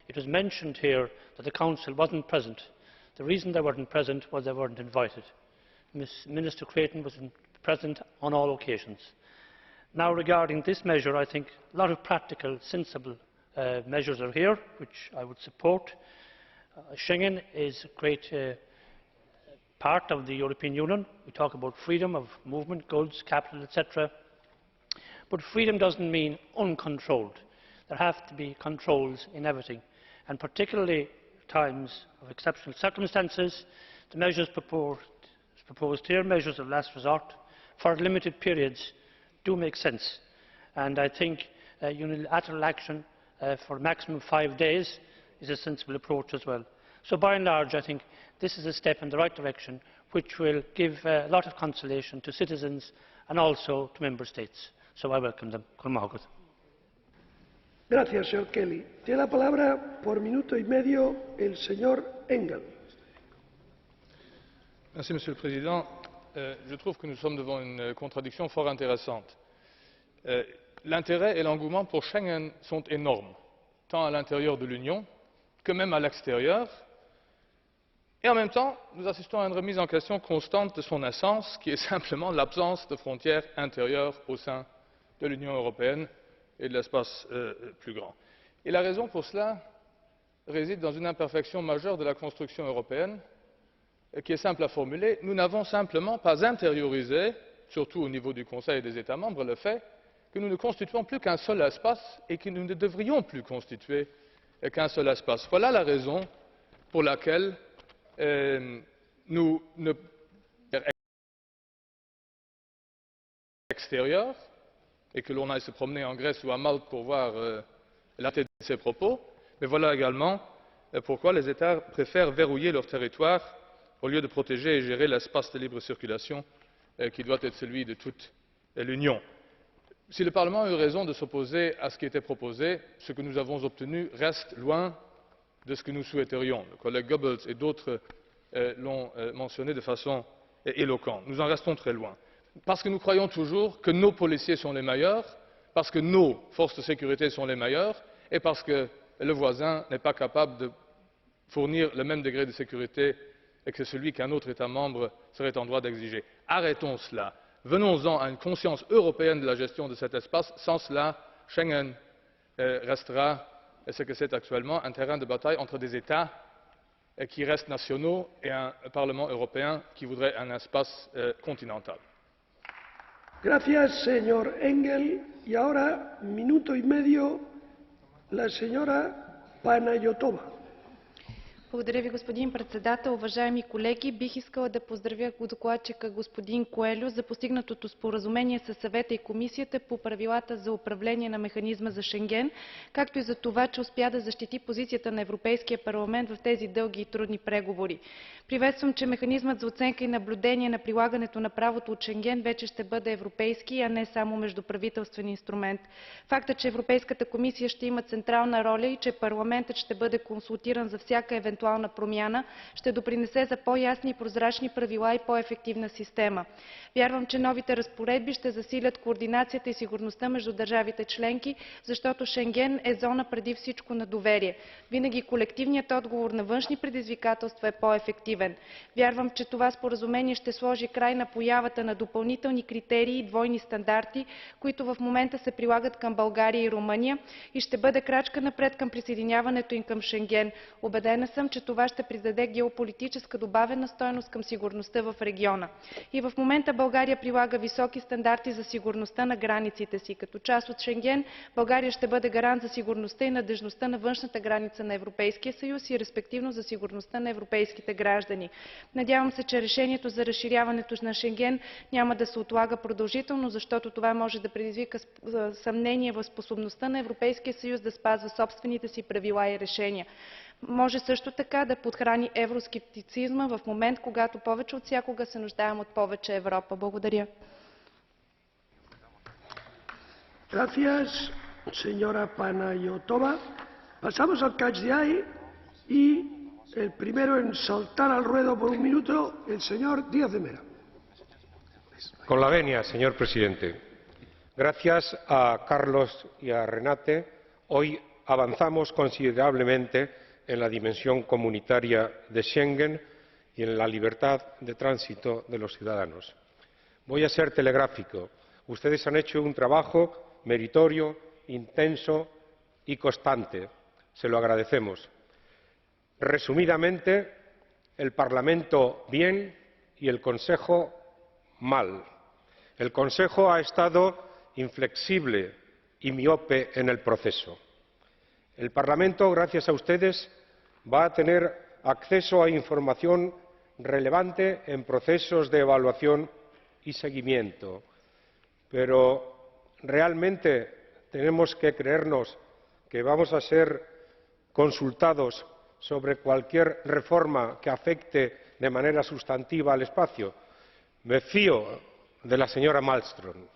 It was mentioned here that the Council was not present. The reason they were not present was they were not invited. Minister Creighton was present on all occasions. Now, regarding this measure, I think a lot of practical, sensible measures are here, which I would support. Schengen is a great part of the European Union. We talk about freedom of movement, goods, capital, etc. But freedom does not mean uncontrolled. There have to be controls in everything, and particularly at times of exceptional circumstances. The measures proposed here, measures of last resort, for limited periods, do make sense, and I think unilateral action for a maximum of 5 days is a sensible approach as well. So by and large, I think this is a step in the right direction, which will give a lot of consolation to citizens and also to Member States. So I welcome them. Gracias, señor Kelly. Tiene la palabra por minuto y medio el señor Engel. Merci, Monsieur le Président. Je trouve que nous sommes devant une contradiction fort intéressante. L'intérêt et l'engouement pour Schengen sont énormes, tant à l'intérieur de l'Union que même à l'extérieur. Et en même temps, nous assistons à une remise en question constante de son essence, qui est simplement l'absence de frontières intérieures au sein de l'Union européenne et de l'espace plus grand. Et la raison pour cela réside dans une imperfection majeure de la construction européenne, qui est simple à formuler. Nous n'avons simplement pas intériorisé, surtout au niveau du Conseil et des États membres, le fait que nous ne constituons plus qu'un seul espace et que nous ne devrions plus constituer qu'un seul espace. Voilà la raison pour laquelle nous ne extérieur et que l'on aille se promener en Grèce ou à Malte pour voir la tête de ces propos, mais voilà également pourquoi les États préfèrent verrouiller leur territoire au lieu de protéger et gérer l'espace de libre circulation qui doit être celui de toute l'Union. Si le Parlement a eu raison de s'opposer à ce qui était proposé, ce que nous avons obtenu reste loin de ce que nous souhaiterions. Le collègue Goebbels et d'autres l'ont mentionné de façon éloquente. Nous en restons très loin. Parce que nous croyons toujours que nos policiers sont les meilleurs, parce que nos forces de sécurité sont les meilleures, et parce que le voisin n'est pas capable de fournir le même degré de sécurité que celui qu'un autre État membre serait en droit d'exiger. Arrêtons cela. Venons-en à une conscience européenne de la gestion de cet espace. Sans cela, Schengen restera ce que c'est actuellement, un terrain de bataille entre des États qui restent nationaux et un Parlement européen qui voudrait un espace continental. Gracias, señor Engel. Y ahora, minuto y medio, la señora Panayotova. Благодаря ви, господин председател. Уважаеми колеги, бих искала да поздравя докладчика господин Коелю за постигнатото споразумение със Съвета и Комисията по правилата за управление на механизма за Шенген, както и за това, че успя да защити позицията на Европейския парламент в тези дълги и трудни преговори. Приветствам, че механизмът за оценка и наблюдение на прилагането на правото от Шенген вече ще бъде европейски, а не само междуправителствен инструмент. Фактът, че Европейската комисия ще има централна роля и че парламентът ще бъде консултиран за всяка евентуална промяна, ще допринесе за по-ясни и прозрачни правила и по-ефективна система. Вярвам, че новите разпоредби ще засилят координацията и сигурността между държавите членки, защото Шенген е зона преди всичко на доверие. Винаги колективният отговор на външни предизвикателства е по-ефективен. Вярвам, че това споразумение ще сложи край на появата на допълнителни критерии и двойни стандарти, които в момента се прилагат към България и Румъния, и ще бъде крачка напред към присъединяването им към Шенген. Убедена съм, че това ще придаде геополитическа добавена стойност към сигурността в региона. И в момента България прилага високи стандарти за сигурността на границите си. Като част от Шенген, България ще бъде гарант за сигурността и надеждността на външната граница на Европейския съюз и респективно за сигурността на европейските граждани. Надявам се, че решението за разширяването на Шенген няма да се отлага продължително, защото това може да предизвика съмнение в способността на Европейския съюз да спазва собствените си правила и решения. Може също така да подхрани евроскептицизма в момент, когато повече от всякога се нуждаем от повече Европа. Благодаря. Gracias, señora Panayotova. Pasamos al catch the eye y el primero en saltar al ruedo por un minuto, el señor Díaz de Mera. Con la venia, señor presidente. Gracias a Carlos y a Renate, hoy avanzamos considerablemente en la dimensión comunitaria de Schengen y en la libertad de tránsito de los ciudadanos. Voy a ser telegráfico. Ustedes han hecho un trabajo meritorio, intenso y constante. Se lo agradecemos. Resumidamente, el Parlamento bien y el Consejo mal. El Consejo ha estado inflexible y miope en el proceso. El Parlamento, gracias a ustedes, va a tener acceso a información relevante en procesos de evaluación y seguimiento. Pero realmente tenemos que creernos que vamos a ser consultados sobre cualquier reforma que afecte de manera sustantiva al espacio. Me fío de la señora Malmström.